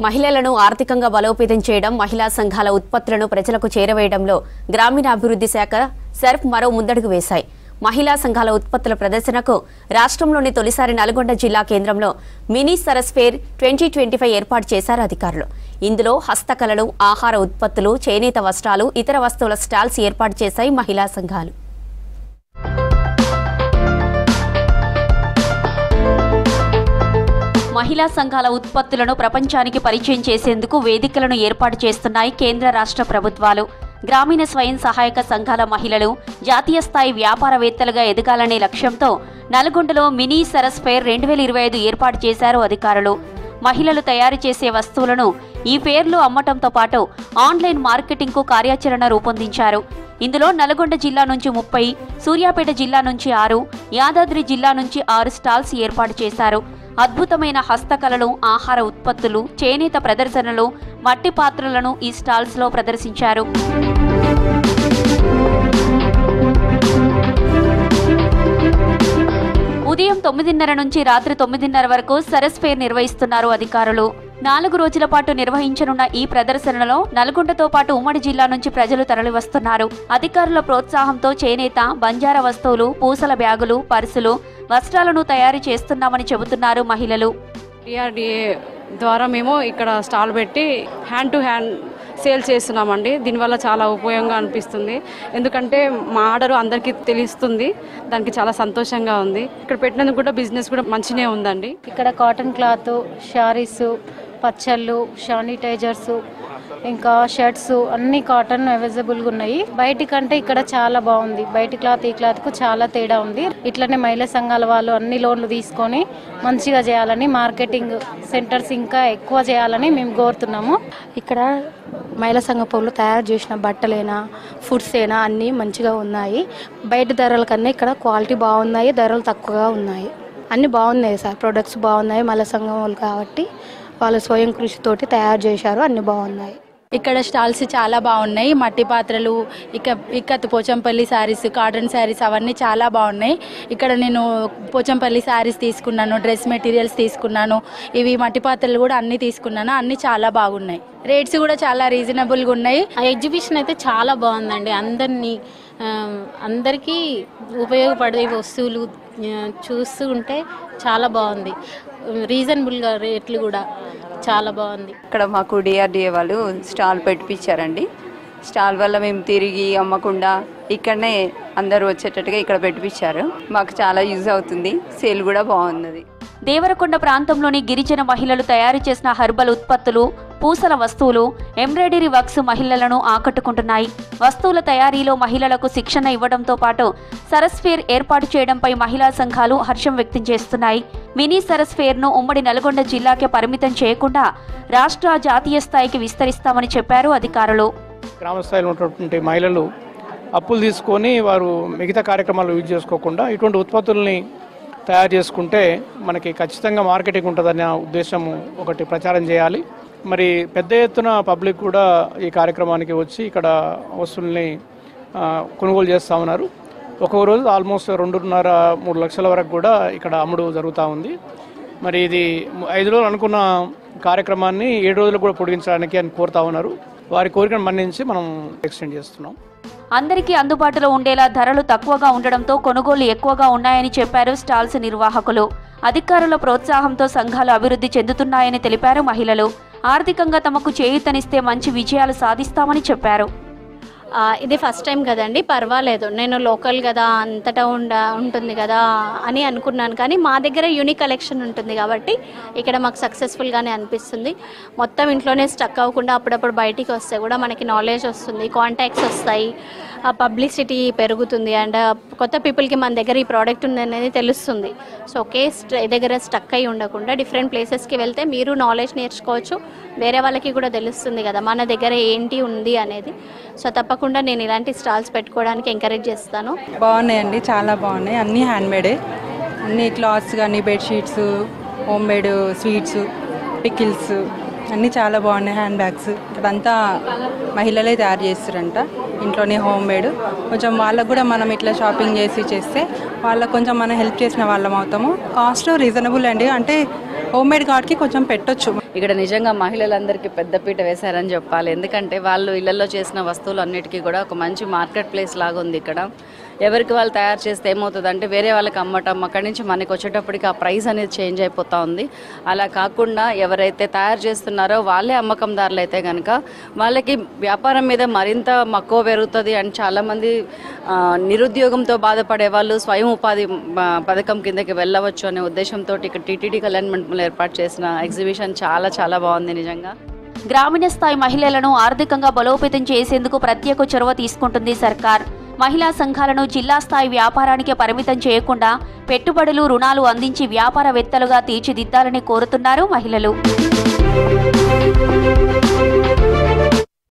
మహిళలను ఆర్థికంగా బలోపేతం చేయడం, మహిళా సంఘాల ఉత్పత్తులను ప్రజలకు చేరవేయడంలో గ్రామీణాభివృద్ధి శాఖ సర్ఫ్ మరో ముందడుగు వేశాయి. మహిళా సంఘాల ఉత్పత్తుల ప్రదర్శనకు రాష్ట్రంలోని తొలిసారి నల్గొండ జిల్లా కేంద్రంలో మినీ సరస్ ఫేర్ 2025 ఏర్పాటు చేశారు అధికారులు. ఇందులో హస్తకళలు, ఆహార ఉత్పత్తులు, చేనేత వస్త్రాలు, ఇతర వస్తువుల స్టాల్స్ ఏర్పాటు చేశాయి మహిళా సంఘాలు. మహిళా సంఘాల ఉత్పత్తులను ప్రపంచానికి పరిచయం చేసేందుకు వేదికలను ఏర్పాటు చేస్తున్నాయి కేంద్ర రాష్ట్ర ప్రభుత్వాలు. గ్రామీణ స్వయం సహాయక సంఘాల మహిళలు జాతీయ స్థాయి వ్యాపారవేత్తలుగా ఎదగాలనే లక్ష్యంతో నల్గొండలో మినీ సరస్ ఫేర్ 2025 ఏర్పాటు చేశారు అధికారులు. మహిళలు తయారు చేసే వస్తువులను ఈ ఫేర్లో అమ్మటంతో పాటు ఆన్లైన్ మార్కెటింగ్కు కార్యాచరణ రూపొందించారు. ఇందులో నల్గొండ జిల్లా నుంచి 30, సూర్యాపేట జిల్లా నుంచి 6, యాదాద్రి జిల్లా నుంచి 6 స్టాల్స్ ఏర్పాటు చేశారు. అద్భుతమైన హస్తకళలు, ఆహార ఉత్పత్తులు, చేనేత ప్రదర్శనలు, మట్టి పాత్రలను ఈ స్టాల్స్లో ప్రదర్శించారు. ఉదయం 9:30 నుంచి రాత్రి 9:30 వరకు సరస్ ఫేర్ నిర్వహిస్తున్నారు అధికారులు. 4 రోజుల పాటు నిర్వహించనున్న ఈ ప్రదర్శనలో నల్గొండతో పాటు ఉమ్మడి జిల్లా నుంచి ప్రజలు తరలివస్తున్నారు. అధికారుల ప్రోత్సాహంతో చేనేత, బంజారా వస్తువులు, పూసల బ్యాగులు, పర్సులు, వస్త్రాలను తయారు చేస్తున్నామని చెబుతున్నారు మహిళలు. DRDA ద్వారా మేము ఇక్కడ స్టాల్ పెట్టి హ్యాండ్ టు హ్యాండ్ సేల్ చేస్తున్నామండి. దీనివల్ల చాలా ఉపయోగంగా అనిపిస్తుంది. ఎందుకంటే మా ఆర్డర్ అందరికీ తెలుస్తుంది. దానికి చాలా సంతోషంగా ఉంది. ఇక్కడ పెట్టినందుకు కూడా బిజినెస్ కూడా మంచినే ఉందండి. ఇక్కడ కాటన్ క్లాత్, శారీస్, పచ్చళ్ళు, శానిటైజర్స్, ఇంకా షర్ట్స్ అన్ని కాటన్ అవైలబుల్గా ఉన్నాయి. బయటి కంటే ఇక్కడ చాలా బాగుంది. బయటి క్లాత్ ఈ క్లాత్కు చాలా తేడా ఉంది. ఇట్లనే మహిళా సంఘాల వాళ్ళు అన్ని లోన్లు తీసుకొని మంచిగా చేయాలని, మార్కెటింగ్ సెంటర్స్ ఇంకా ఎక్కువ చేయాలని మేము కోరుతున్నాము. ఇక్కడ మహిళా సంఘ పౌరులు తయారు చేసిన బట్టలైనా, ఫుడ్స్ అయినా అన్నీ మంచిగా ఉన్నాయి. బయట ధరల కన్నా ఇక్కడ క్వాలిటీ బాగున్నాయి, ధరలు తక్కువగా ఉన్నాయి. అన్నీ బాగున్నాయి సార్, ప్రొడక్ట్స్ బాగున్నాయి. మహిళా సంఘం వాళ్ళు కాబట్టి వాళ్ళు స్వయం కృషితోటి తయారు చేశారు, అన్నీ బాగున్నాయి. ఇక్కడ స్టాల్స్ చాలా బాగున్నాయి. మట్టి పాత్రలు, ఇక్కత్ పోచంపల్లి శారీస్, కాటన్ శారీస్ అవన్నీ చాలా బాగున్నాయి. ఇక్కడ నేను పోచంపల్లి శారీస్ తీసుకున్నాను, డ్రెస్ మెటీరియల్స్ తీసుకున్నాను, ఇవి మట్టి పాత్రలు కూడా అన్నీ తీసుకున్నాను. అన్నీ చాలా బాగున్నాయి. రేట్స్ కూడా చాలా రీజనబుల్గా ఉన్నాయి. ఆ ఎగ్జిబిషన్ అయితే చాలా బాగుందండి. అందరికీ ఉపయోగపడే వస్తువులు చూస్తూ ఉంటే చాలా బాగుంది. రీజనబుల్గా రేట్లు కూడా చాలా బాగుంది. ఇక్కడ మాకు DRDA వాళ్ళు స్టాల్ పెట్టించారండి. స్టాల్ వల్ల మేము తిరిగి అమ్మకుండా ఇక్కడనే అందరూ వచ్చేటట్టుగా ఇక్కడ పెట్టించారు. మాకు చాలా యూజ్ అవుతుంది. సేల్ కూడా బాగున్నది. దేవరకొండ ప్రాంతంలోని గిరిజన మహిళలు తయారు చేసిన హెర్బల్ ఉత్పత్తులు, పూసల వస్తువులు, ఎంబ్రాయిడరీ వర్క్స్ మహిళలను ఆకట్టుకుంటున్నాయి. వస్తువుల తయారీలో మహిళలకు శిక్షణ ఇవ్వడంతో పాటు సరస్ ఫేర్ ఏర్పాటు చేయడంపై మహిళా సంఘాలు హర్షం వ్యక్తం చేస్తున్నాయి. మినీ సరస్ ఫేర్ను ఉమ్మడి నల్గొండ జిల్లాకే పరిమితం చేయకుండా రాష్ట్ర, జాతీయ స్థాయికి విస్తరిస్తామని చెప్పారు అధికారులు. గ్రామ స్థాయిలో ఉన్నటువంటి మహిళలు అప్పులు తీసుకొని వారు మిగతా కార్యక్రమాలు యూజ్ చేసుకోకుండా ఇటువంటి ఉత్పత్తుల్ని తయారు చేసుకుంటే మనకి ఖచ్చితంగా మార్కెటింగ్ ఉంటుందనే ఉద్దేశం ఒకటి ప్రచారం చేయాలి. మరి పెద్ద ఎత్తున పబ్లిక్ కూడా ఈ కార్యక్రమానికి వచ్చి ఇక్కడ వస్తువుల్ని కొనుగోలు చేస్తూ ఉన్నారు. ఒక్కొక్క రోజు ఆల్మోస్ట్ 2.5-3 లక్షల వరకు కూడా ఇక్కడ అమ్ముడు జరుగుతూ ఉంది. మరి ఇది 5 రోజులు అనుకున్న కార్యక్రమాన్ని 7 రోజులు కూడా పొడిగించడానికి అని కోరుతా ఉన్నారు. వారి కోరికను మన్నించి మనం ఎక్స్టెండ్ చేస్తున్నాం. అందరికీ అందుబాటులో ఉండేలా ధరలు తక్కువగా ఉండడంతో కొనుగోలు ఎక్కువగా ఉన్నాయని చెప్పారు స్టాల్స్ నిర్వాహకులు. అధికారుల ప్రోత్సాహంతో సంఘాలు అభివృద్ధి చెందుతున్నాయని తెలిపారు మహిళలు. ఆర్థికంగా తమకు చేయూతనిస్తే మంచి విజయాలు సాధిస్తామని చెప్పారు. ఇది ఫస్ట్ టైం కదండి, పర్వాలేదు. నేను లోకల్ కదా, అంతటా ఉంటుంది కదా అని అనుకున్నాను. కానీ మా దగ్గర యూనిక్ కలెక్షన్ ఉంటుంది కాబట్టి ఇక్కడ మాకు సక్సెస్ఫుల్గానే అనిపిస్తుంది. మొత్తం ఇంట్లోనే స్టక్ అవ్వకుండా అప్పుడప్పుడు బయటికి వస్తే కూడా మనకి నాలెడ్జ్ వస్తుంది, కాంటాక్ట్స్ వస్తాయి, పబ్లిసిటీ పెరుగుతుంది. అండ్ కొత్త పీపుల్కి మన దగ్గర ఈ ప్రోడక్ట్ ఉంది అనేది తెలుస్తుంది. సో ఒకే దగ్గర స్టక్ అయి ఉండకుండా డిఫరెంట్ ప్లేసెస్కి వెళ్తే మీరు నాలెడ్జ్ నేర్చుకోవచ్చు, వేరే వాళ్ళకి కూడా తెలుస్తుంది కదా మన దగ్గర ఏంటి ఉంది అనేది. సో తప్పకుండా నేను ఇలాంటి స్టాల్స్ పెట్టుకోవడానికి ఎంకరేజ్ చేస్తాను. బాగున్నాయండి, చాలా బాగున్నాయి. అన్నీ హ్యాండ్మేడే, అన్ని క్లాత్స్ కానీ, bedsheets, home made sweets, pickles అన్నీ చాలా బాగున్నాయి. హ్యాండ్ బ్యాగ్స్ ఇక్కడంతా మహిళలే తయారు చేస్తారంట, ఇంట్లోనే హోమ్ మేడ్. కొంచెం వాళ్ళకు కూడా మనం ఇట్లా షాపింగ్ చేస్తే వాళ్ళకు కొంచెం మనం హెల్ప్ చేసిన వాళ్ళం అవుతాము. కాస్ట్ రీజనబుల్ అండి, అంటే హోమ్ మేడ్ కార్డ్కి కొంచెం పెట్టొచ్చు. ఇక్కడ నిజంగా మహిళలందరికీ పెద్దపీట వేశారని చెప్పాలి. ఎందుకంటే వాళ్ళు ఇళ్లలో చేసిన వస్తువులు అన్నిటికీ కూడా ఒక మంచి మార్కెట్ ప్లేస్ లాగా ఉంది. ఇక్కడ ఎవరికి వాళ్ళు తయారు చేస్తే ఏమవుతుందంటే వేరే వాళ్ళకి అమ్మటం, అక్కడి నుంచి మనకి వచ్చేటప్పటికి ఆ ప్రైస్ అనేది చేంజ్ అయిపోతూ ఉంది. అలా కాకుండా ఎవరైతే తయారు చేస్తున్నారో వాళ్ళే అమ్మకందారులు అయితే కనుక వాళ్ళకి వ్యాపారం మీద మరింత మక్కువ పెరుగుతుంది. అండ్ చాలామంది నిరుద్యోగంతో బాధపడే వాళ్ళు స్వయం ఉపాధి పథకం కిందకి వెళ్ళవచ్చు అనే ఉద్దేశంతో ఇక్కడ టీటీడీ కళ్యాణ్ మండపంలో ఏర్పాటు చేసిన ఎగ్జిబిషన్ చాలా బాగుంది. నిజంగా గ్రామీణ స్థాయి మహిళలను ఆర్థికంగా బలోపేతం చేసేందుకు ప్రత్యేక చొరవ తీసుకుంటుంది సర్కార్. మహిళా సంఘాలను జిల్లా స్థాయి వ్యాపారానికి పరిమితం చేయకుండా పెట్టుబడులు, రుణాలు అందించి వ్యాపారవేత్తలుగా తీర్చిదిద్దాలని కోరుతున్నారు మహిళలు.